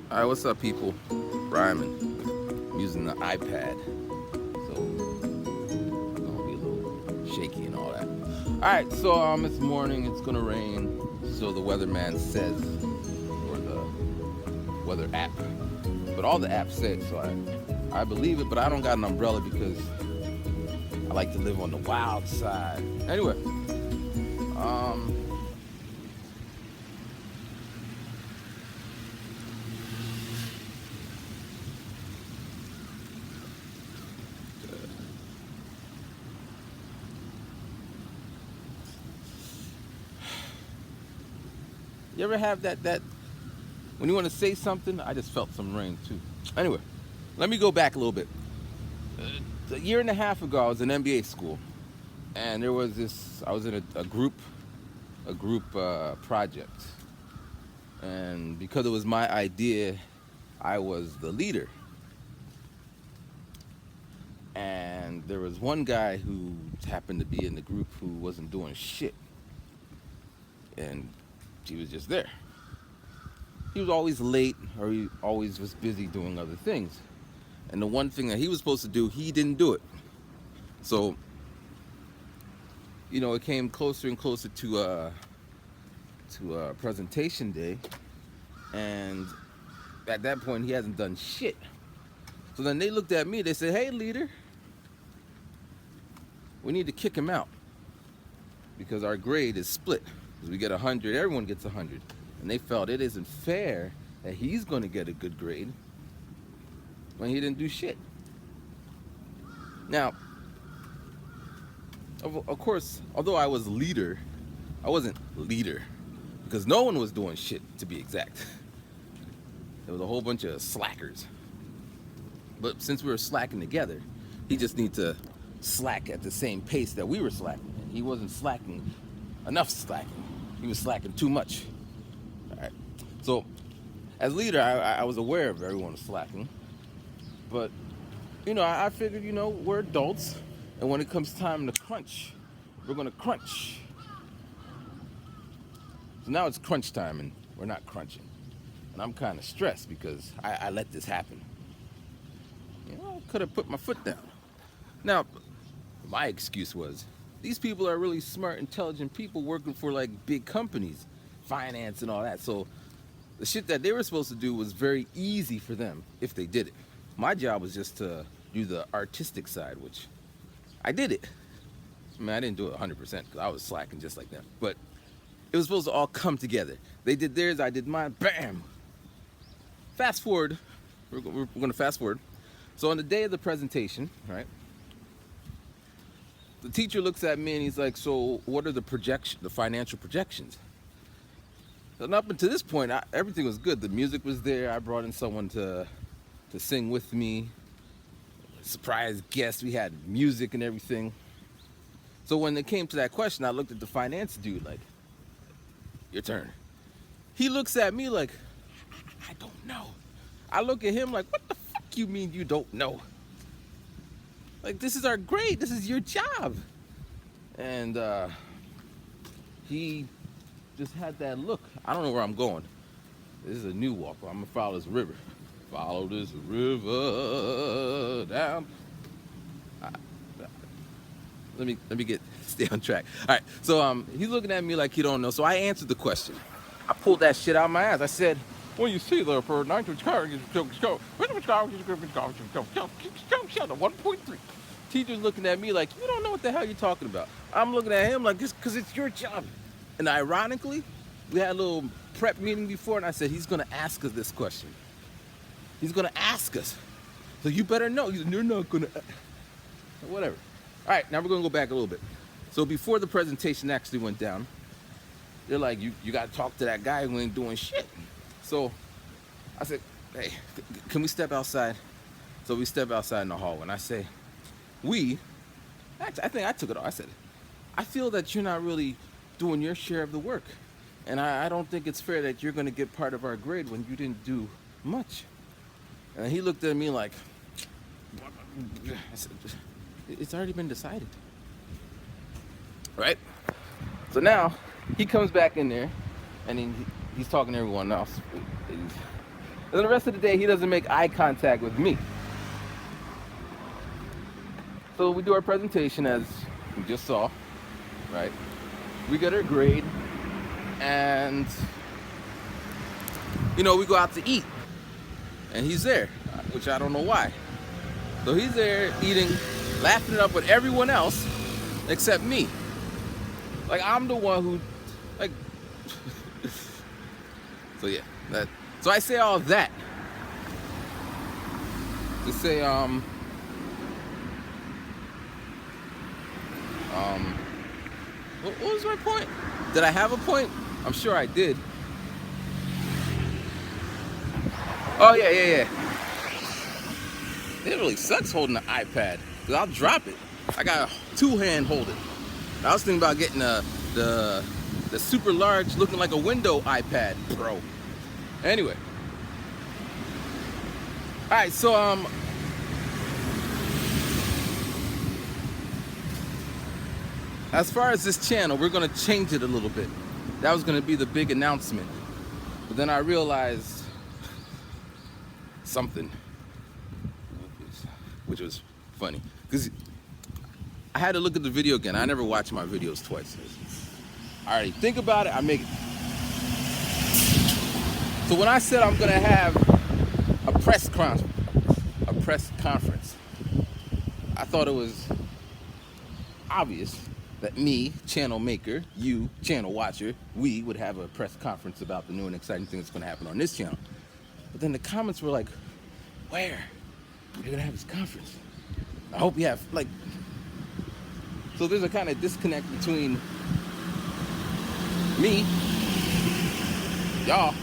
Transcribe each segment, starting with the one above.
All right, what's up, people? Rhyming. I'm using the iPad, so it's gonna be a little shaky and all that. All right, so it's morning. It's gonna rain, so the weatherman says, or the weather app. But all the apps say it, so I believe it. But I don't got an umbrella because I like to live on the wild side. Anyway, um, you ever have that when you want to say something? I just felt some rain too. Anyway, let me go back a little bit. A year and a half ago, I was in MBA school, and there was this. I was in a group project, and because it was my idea, I was the leader. And there was one guy who happened to be in the group who wasn't doing shit, and he was just there. He was always late, or he always was busy doing other things. And the one thing that he was supposed to do, he didn't do it. So, it came closer and closer to presentation day, and at that point, he hasn't done shit. So then they looked at me. They said, "Hey, leader, we need to kick him out because our grade is split. Because we get 100, everyone gets 100, and they felt it isn't fair that he's going to get a good grade when he didn't do shit." Now, of course, although I was leader, I wasn't leader because no one was doing shit, to be exact. There was a whole bunch of slackers. But since we were slacking together, he just needed to slack at the same pace that we were slacking. And he wasn't slacking enough slacking. He was slacking too much. All right. So, as leader, I was aware of everyone was slacking. But, I figured, we're adults. And when it comes time to crunch, we're going to crunch. So now it's crunch time, and we're not crunching. And I'm kind of stressed because I let this happen. I could have put my foot down. Now, my excuse was, these people are really smart, intelligent people working for like big companies, finance and all that. So the shit that they were supposed to do was very easy for them if they did it. My job was just to do the artistic side, which I did it. I mean, I didn't do it 100% because I was slacking just like them. But it was supposed to all come together. They did theirs, I did mine, bam. Fast forward, we're going to fast forward. So on the day of the presentation, right, the teacher looks at me and he's like, "So what are the financial projections?" And up until this point, everything was good. The music was there. I brought in someone to sing with me. Surprise guest. We had music and everything. So when it came to that question, I looked at the finance dude like, "Your turn." He looks at me like, "I don't know." I look at him like, "What the fuck you mean you don't know? Like, this is our grade. This is your job." And he just had that look. I don't know where I'm going. This is a new walk. I'm gonna follow this river. Follow this river down. I, let me stay on track. All right. So he's looking at me like he don't know. So I answered the question. I pulled that shit out of my ass. I said, "When you see the for 1.3." Teacher's looking at me like, "You don't know what the hell you're talking about." I'm looking at him like, "This because it's your job." And ironically, we had a little prep meeting before, and I said, "He's gonna ask us this question. He's gonna ask us. So you better know." He said, "You're not gonna." Whatever. All right, now we're gonna go back a little bit. So before the presentation actually went down, they're like, you got to talk to that guy who ain't doing shit." So I said, "Hey, can we step outside?" So we step outside in the hallway, and I say, actually, I think I took it off. I said, "I feel that you're not really doing your share of the work. And I don't think it's fair that you're going to get part of our grade when you didn't do much." And he looked at me like, I said, "It's already been decided." Right? So now he comes back in there and he's talking to everyone else. And the rest of the day, he doesn't make eye contact with me. So we do our presentation as we just saw, right? We get our grade, and we go out to eat, and he's there, which I don't know why. So he's there eating, laughing it up with everyone else except me. Like, I'm the one who, like, so yeah, so I say all of that to say, what was my point? Did I have a point? I'm sure I did. Oh, yeah. It really sucks holding the iPad, because I'll drop it. I got a two-hand hold it. I was thinking about getting the super large, looking like a window iPad Pro. Anyway. Alright, so, as far as this channel, we're going to change it a little bit. That was going to be the big announcement. But then I realized something, which was funny. Because I had to look at the video again. I never watch my videos twice. I already think about it, I make it. So when I said I'm going to have a press conference, I thought it was obvious that me, channel maker, you, channel watcher, we would have a press conference about the new and exciting thing that's going to happen on this channel. But then the comments were like, where? You're going to have this conference. I hope you have, like... So there's a kind of disconnect between me, y'all,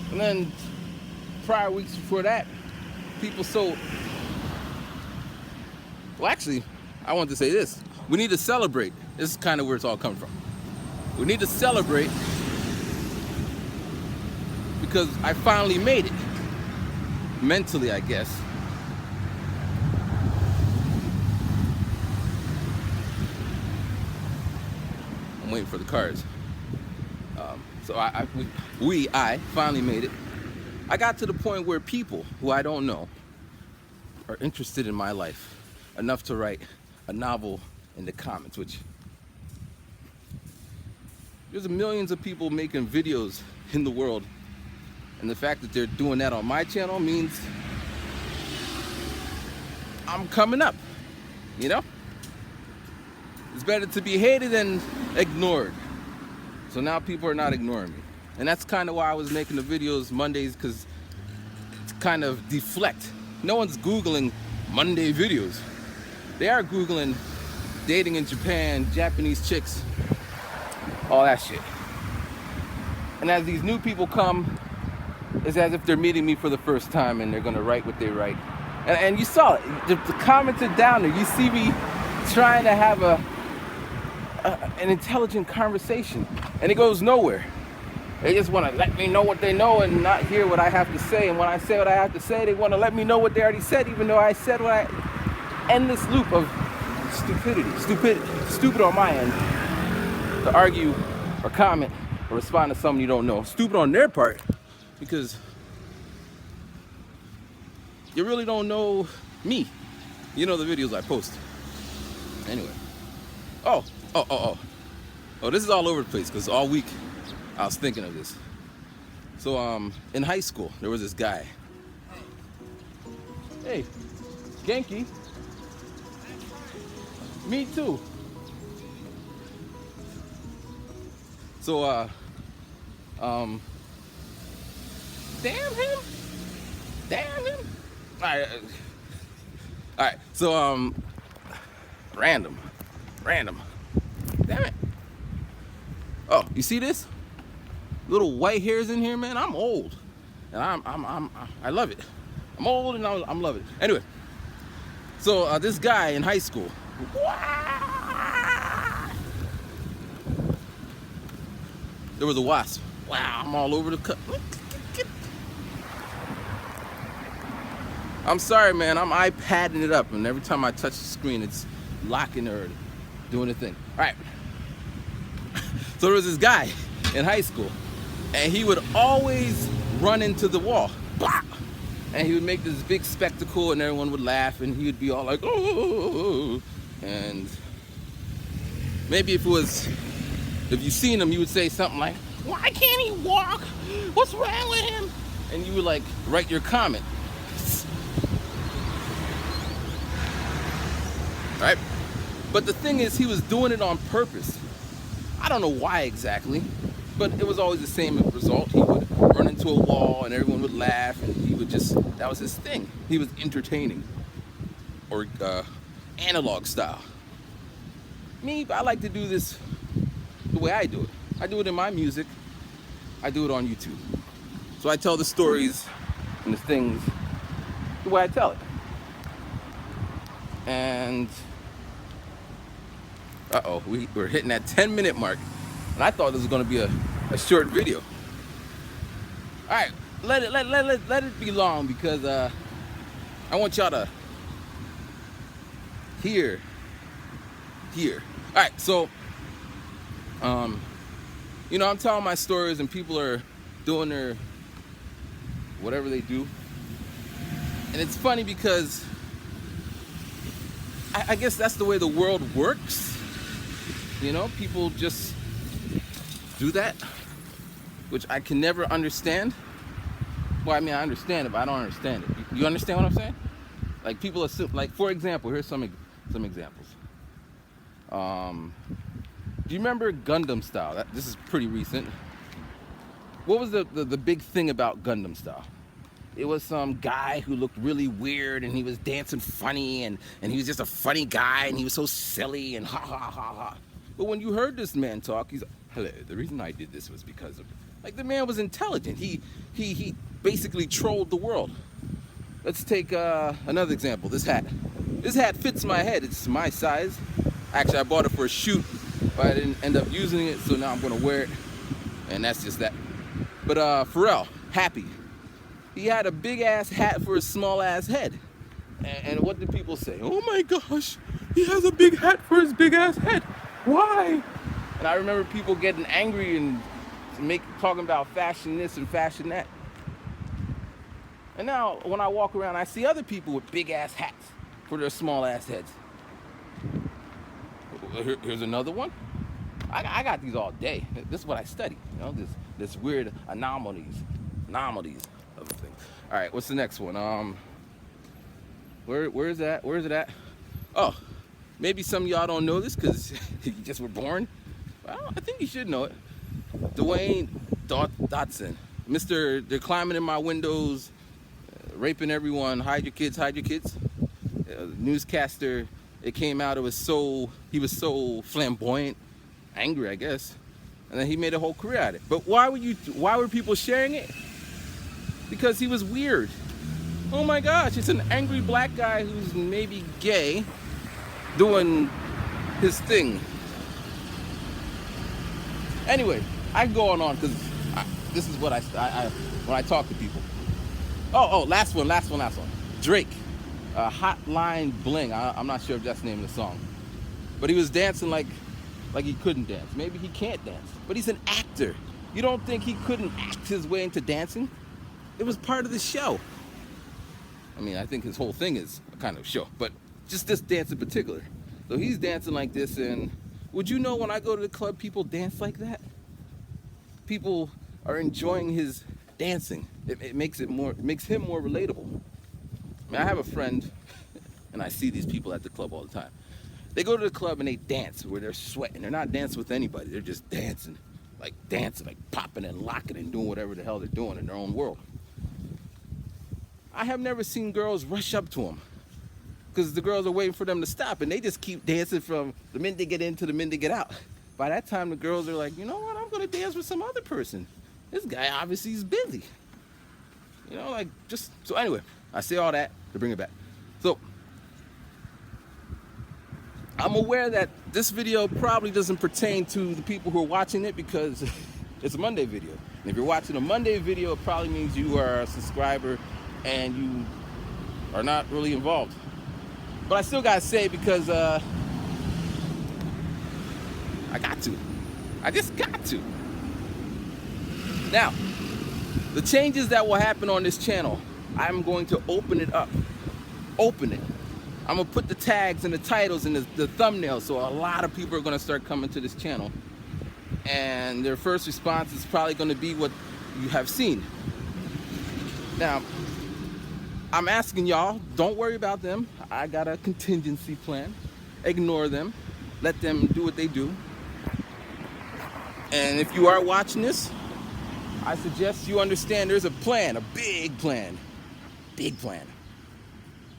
and then prior weeks before that, people sold... Well, actually, I want to say this. We need to celebrate. This is kind of where it's all coming from. We need to celebrate because I finally made it. Mentally, I guess. I'm waiting for the cars. So I finally made it. I got to the point where people who I don't know are interested in my life enough to write a novel in the comments, which there's millions of people making videos in the world, and the fact that they're doing that on my channel means I'm coming up, you know? It's better to be hated than ignored. So now people are not ignoring me. And that's kind of why I was making the videos Mondays, because it's kind of deflect. No one's Googling Monday videos. They are Googling dating in Japan, Japanese chicks, all that shit. And as these new people come, it's as if they're meeting me for the first time and they're gonna write what they write. And you saw it, the comments are down there. You see me trying to have an intelligent conversation, and it goes nowhere. They just want to let me know what they know and not hear what I have to say. And when I say what I have to say, they want to let me know what they already said, even though I said what I... Endless loop of stupid on my end, to argue or comment or respond to something you don't know. Stupid on their part, because you really don't know me. You know the videos I post. Anyway. Oh, this is all over the place, because all week I was thinking of this. So in high school, there was this guy. Hey, Genki. Me too. So damn him. All right. So random. Damn it. Oh, you see this? Little white hairs in here, man. I'm old, and I love it. I'm old and I'm loving it. Anyway, so this guy in high school. There was a wasp. Wow, I'm all over the cup. I'm sorry, man. I'm iPadding it up, and every time I touch the screen, it's locking or doing a thing. All right. So there was this guy in high school, and he would always run into the wall. Blah! And he would make this big spectacle, and everyone would laugh, and he would be all like, oh. And maybe if you seen him, you would say something like, why can't he walk? What's wrong with him? And you would like write your comment. Right? But the thing is, he was doing it on purpose. I don't know why exactly, but it was always the same result. He would run into a wall and everyone would laugh, and he would just, that was his thing. He was entertaining, or analog style. Me, I like to do this the way I do it. I do it in my music. I do it on YouTube. So I tell the stories and the things the way I tell it. And we're hitting that 10-minute mark, and I thought this was going to be a short video. All right, let it be long, because I want y'all to hear. All right, so I'm telling my stories, and people are doing their whatever they do, and it's funny because I guess that's the way the world works. People just do that, which I can never understand. Well, I mean, I understand it, but I don't understand it. You understand what I'm saying? Like, people assume, like, for example, here's some examples. Do you remember Gundam Style? This is pretty recent. What was the big thing about Gundam Style? It was some guy who looked really weird, and he was dancing funny, and he was just a funny guy, and he was so silly, and ha ha ha ha. But when you heard this man talk, he's, hello, the reason I did this was because of, like, the man was intelligent. He basically trolled the world. Let's take another example. This hat. This hat fits my head. It's my size. Actually, I bought it for a shoot, but I didn't end up using it, so now I'm gonna wear it, and that's just that. But Pharrell, Happy. He had a big ass hat for a small ass head. And what did people say? Oh my gosh, he has a big hat for his big ass head. Why? And I remember people getting angry and talking about fashion this and fashion that. And now when I walk around, I see other people with big ass hats for their small ass heads. Here's another one. I got these all day. This is what I study. This weird anomalies of the thing. All right, what's the next one? Where is that? Where is it at? Oh, maybe some of y'all don't know this because you just were born. Well, I think you should know it. Dwayne Dotson. They're climbing in my windows, raping everyone. Hide your kids, hide your kids. Newscaster, it came out, he was so flamboyant, angry, I guess. And then he made a whole career out of it. But why were people sharing it? Because he was weird. Oh my gosh, it's an angry black guy who's maybe gay doing his thing. Anyway, I can go on because this is what I when I talk to people. Oh, last one. Drake, Hotline Bling. I'm not sure if that's the name of the song, but he was dancing like he couldn't dance. Maybe he can't dance, but he's an actor. You don't think he couldn't act his way into dancing? It was part of the show. I mean, I think his whole thing is a kind of show, but just this dance in particular. So he's dancing like this, and would you know, when I go to the club, people dance like that? People are enjoying his dancing. It makes him more relatable. I mean, I have a friend, and I see these people at the club all the time. They go to the club and they dance where they're sweating. They're not dancing with anybody. They're just dancing, like popping and locking and doing whatever the hell they're doing in their own world. I have never seen girls rush up to them because the girls are waiting for them to stop, and they just keep dancing from the minute they get in to the minute they get out. By that time, the girls are like, you know what, I'm going to dance with some other person. This guy obviously is busy. So anyway, I say all that to bring it back. So, I'm aware that this video probably doesn't pertain to the people who are watching it because it's a Monday video. And if you're watching a Monday video, it probably means you are a subscriber and you are not really involved. But I still gotta say, because I got to. I just got to. Now, The changes that will happen on this channel, I'm going to open it up. Open it. I'm gonna put the tags and the titles and the thumbnails, so a lot of people are gonna start coming to this channel, and their first response is probably gonna be what you have seen. Now, I'm asking y'all, don't worry about them. I got a contingency plan. Ignore them. Let them do what they do. And if you are watching this, I suggest you understand there's a plan, a big plan. Big plan.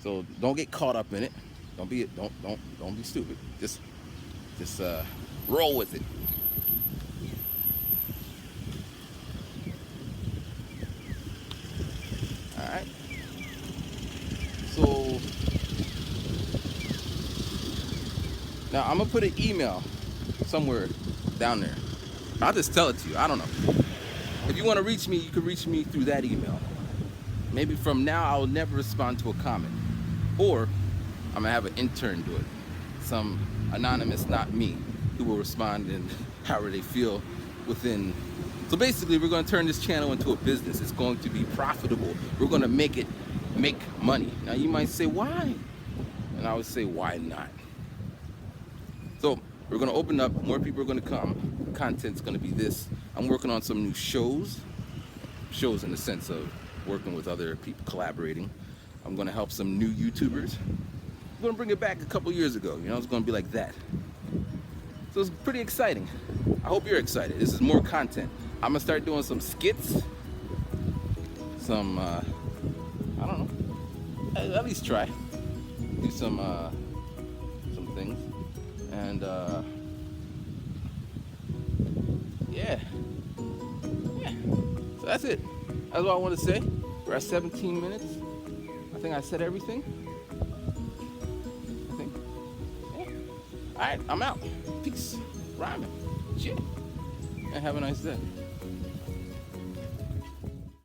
So don't get caught up in it. Don't be stupid. Just roll with it. All right. So now I'm gonna put an email somewhere down there. I'll just tell it to you. I don't know. If you want to reach me, you can reach me through that email. Maybe from now I'll never respond to a comment. Or I'm gonna have an intern do it. Some anonymous, not me, who will respond in however they feel within. So basically, we're gonna turn this channel into a business. It's going to be profitable. We're gonna make money. Now you might say, why? And I would say, why not? So we're gonna open up, more people are gonna come. Content's gonna be this. I'm working on some new shows. Shows in the sense of working with other people, collaborating. I'm gonna help some new YouTubers. I'm gonna bring it back a couple years ago. You know, it's gonna be like that. So it's pretty exciting. I hope you're excited. This is more content. I'm gonna start doing some skits. Some, I don't know. At least try. Do some things. And, yeah. So that's it. That's what I want to say. We're at 17 minutes. I think I said everything. I think. Yeah. All right, I'm out. Peace. Rhyming. Shit. And have a nice day.